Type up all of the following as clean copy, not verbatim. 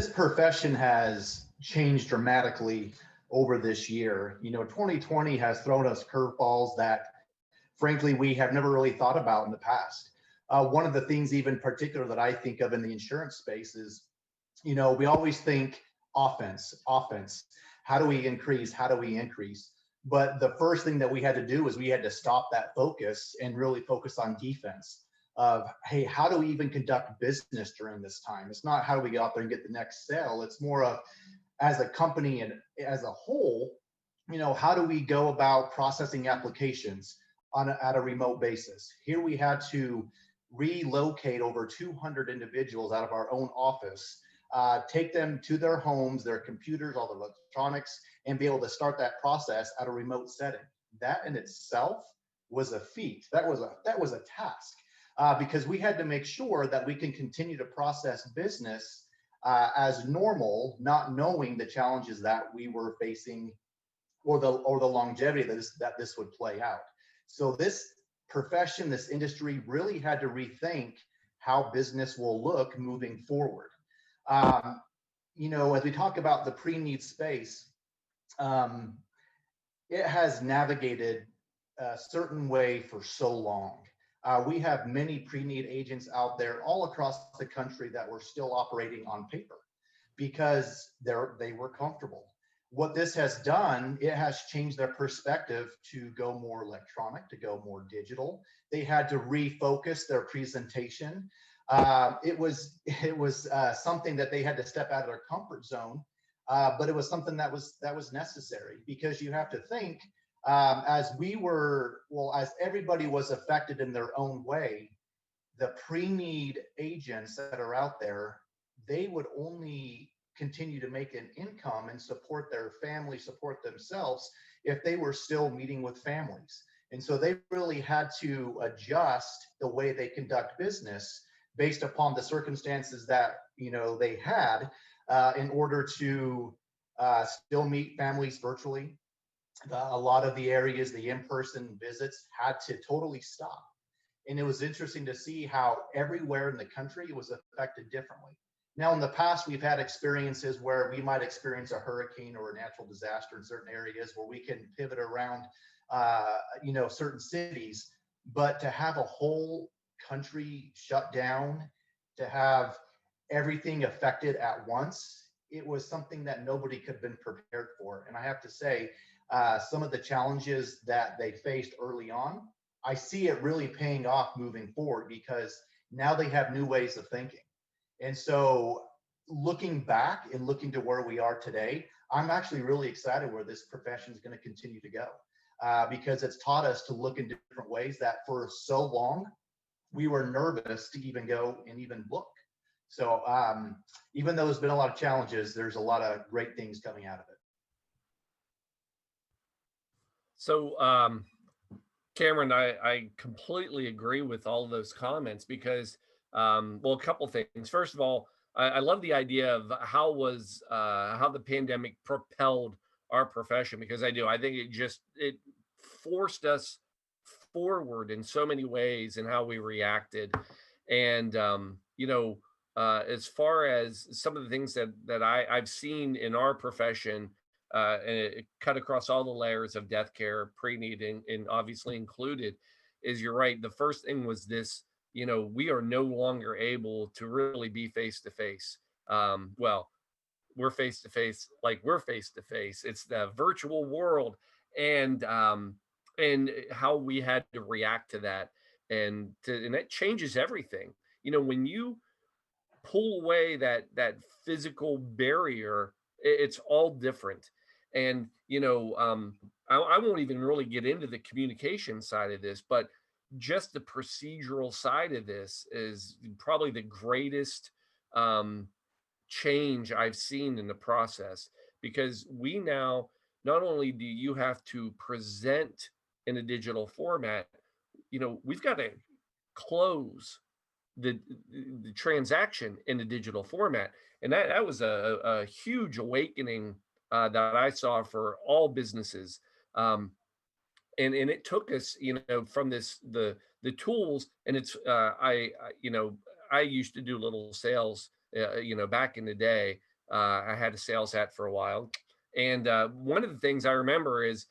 this profession has changed dramatically over this year. 2020 has thrown us curveballs that, frankly, we have never really thought about in the past. One of the things, even particular, that I think of in the insurance space is, we always think offense, offense. How do we increase? How do we increase? But the first thing that we had to do is we had to stop that focus and really focus on defense of, hey, how do we even conduct business during this time? It's not how do we get out there and get the next sale. It's more of, as a company and as a whole, how do we go about processing applications at a remote basis? Here we had to relocate over 200 individuals out of our own office, take them to their homes, their computers, all the electronics, and be able to start that process at a remote setting. That in itself was a feat. That was a task, because we had to make sure that we can continue to process business as normal, not knowing the challenges that we were facing, or the longevity that this would play out. So this profession, this industry really had to rethink how business will look moving forward. As we talk about the pre-need space, it has navigated a certain way for so long. We have many pre-need agents out there all across the country that were still operating on paper because they were comfortable. What this has done, it has changed their perspective to go more electronic, to go more digital. They had to refocus their presentation. It was something that they had to step out of their comfort zone, but it was something that was necessary, because you have to think, as everybody was affected in their own way, the pre-need agents that are out there, they would only continue to make an income and support their family, support themselves, if they were still meeting with families. And so they really had to adjust the way they conduct business based upon the circumstances that they had, in order to still meet families virtually. A lot of the areas, the in-person visits had to totally stop. And it was interesting to see how everywhere in the country it was affected differently. Now, in the past, we've had experiences where we might experience a hurricane or a natural disaster in certain areas where we can pivot around, certain cities. But to have a whole country shut down, to have everything affected at once, it was something that nobody could have been prepared for. And I have to say, some of the challenges that they faced early on, I see it really paying off moving forward, because now they have new ways of thinking. And so looking back and looking to where we are today, I'm actually really excited where this profession is going to continue to go, because it's taught us to look in different ways that for so long we were nervous to even go and even look. So even though there's been a lot of challenges, there's a lot of great things coming out of it. So, Cameron, I completely agree with all of those comments because, well, a couple things. First of all, I love the idea of how the pandemic propelled our profession, because I do. I think it forced us forward in so many ways in how we reacted. And, as far as some of the things that I've seen in our profession, and it cut across all the layers of death care, pre-need, and obviously included, is you're right. The first thing was this, we are no longer able to really be face to face. Well, we're face to face, like we're face to face. It's the virtual world, and how we had to react to that, and that changes everything. When you pull away that physical barrier, it's all different. And I won't even really get into the communication side of this, but just the procedural side of this is probably the greatest change I've seen in the process, because we now, not only do you have to present in a digital format, we've got to close the the transaction in the digital format. And that was a huge awakening that I saw for all businesses. And it took us, from the tools, and it's I used to do little sales, back in the day, I had a sales hat for a while. And one of the things I remember is,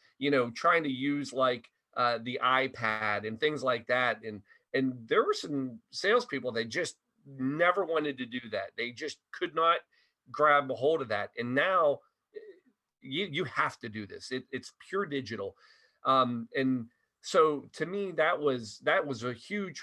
trying to use like the iPad and things like that. And there were some salespeople that just never wanted to do that. They just could not grab a hold of that. And now you have to do this. It's pure digital. And so to me, that was a huge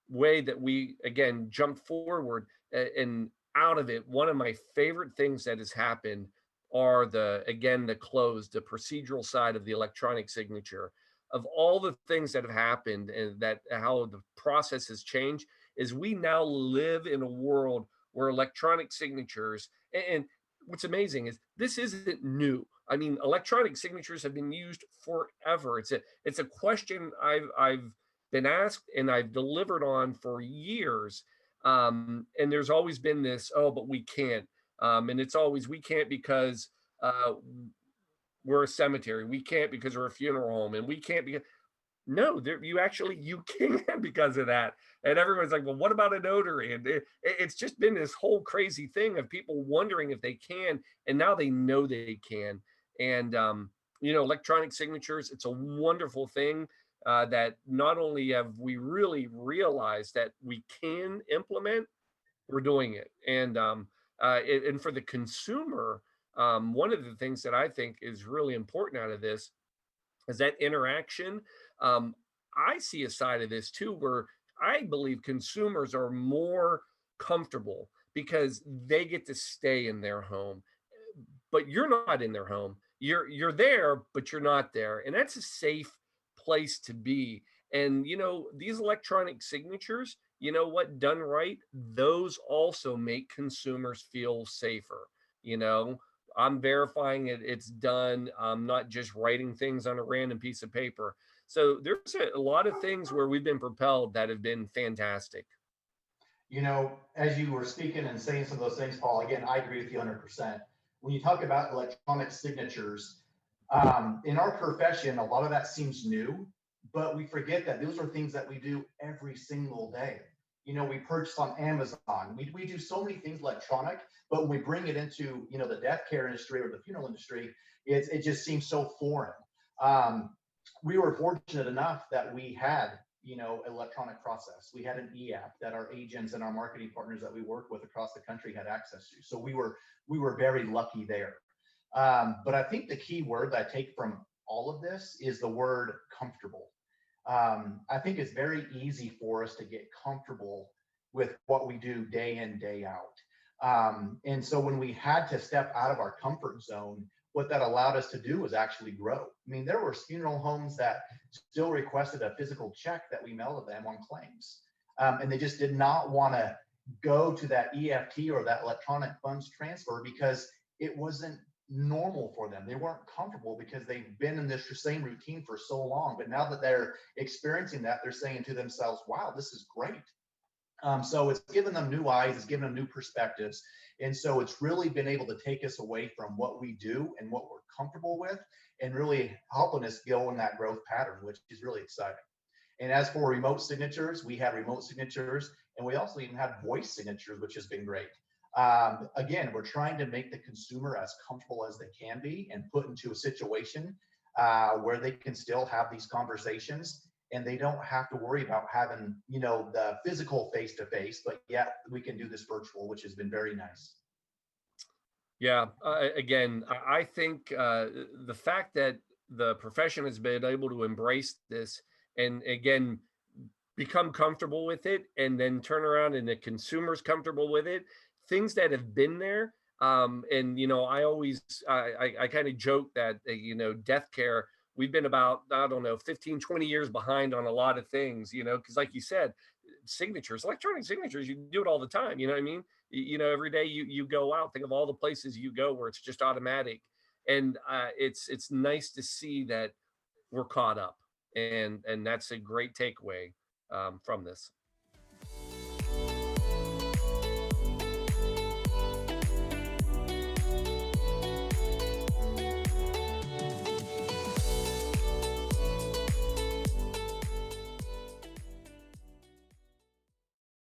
way that we again jumped forward and out of it. One of my favorite things that has happened are the close, the procedural side of the electronic signature. Of all the things that have happened and that how the process has changed, is we now live in a world where electronic signatures, and what's amazing is this isn't new. I mean, electronic signatures have been used forever. It's a question I've been asked and I've delivered on for years. And there's always been this, oh, but we can't. And it's always, we can't because uh, we're a cemetery. We can't because we're a funeral home. And we can't because, no, there, you can because of that. And everyone's like, well, what about a notary? And it's just been this whole crazy thing of people wondering if they can. And now they know they can. And, electronic signatures, it's a wonderful thing that not only have we really realized that we can implement, we're doing it. And for the consumer, one of the things that I think is really important out of this is that interaction. Um, I see a side of this too, where I believe consumers are more comfortable because they get to stay in their home, but you're not in their home. You're there, but you're not there, and that's a safe place to be. And these electronic signatures, you know what, done right, those also make consumers feel safer. You know, I'm verifying it's done. I'm not just writing things on a random piece of paper. So there's a lot of things where we've been propelled that have been fantastic. As you were speaking and saying some of those things, Paul, again, I agree with you 100%. When you talk about electronic signatures, in our profession, a lot of that seems new, but we forget that those are things that we do every single day. We purchase on Amazon. We do so many things electronic, but when we bring it into, the death care industry or the funeral industry, it just seems so foreign. We were fortunate enough that we had electronic process. We had an e-app that our agents and our marketing partners that we work with across the country had access to. So we were very lucky there. But I think the key word that I take from all of this is the word comfortable. I think it's very easy for us to get comfortable with what we do day in, day out. And so when we had to step out of our comfort zone, what that allowed us to do was actually grow. I mean, there were funeral homes that still requested a physical check that we mailed to them on claims. And they just did not want to go to that EFT or that electronic funds transfer because it wasn't normal for them. They weren't comfortable because they've been in this same routine for so long. But now that they're experiencing that, they're saying to themselves, wow, this is great. So it's given them new eyes, it's given them new perspectives. And so it's really been able to take us away from what we do and what we're comfortable with and really helping us go in that growth pattern, which is really exciting. And as for remote signatures, we have remote signatures and we also even have voice signatures, which has been great. Again, we're trying to make the consumer as comfortable as they can be and put into a situation where they can still have these conversations and they don't have to worry about having, the physical face to face, but yet we can do this virtual, which has been very nice. Yeah. Again, I think the fact that the profession has been able to embrace this and again become comfortable with it, and then turn around and the consumer's comfortable with it, things that have been there. And I always I kind of joke that death care, we've been about, I don't know, 15, 20 years behind on a lot of things, because like you said, signatures, electronic signatures, you do it all the time. You know what I mean? Every day you go out, think of all the places you go where it's just automatic. And it's nice to see that we're caught up. And that's a great takeaway from this.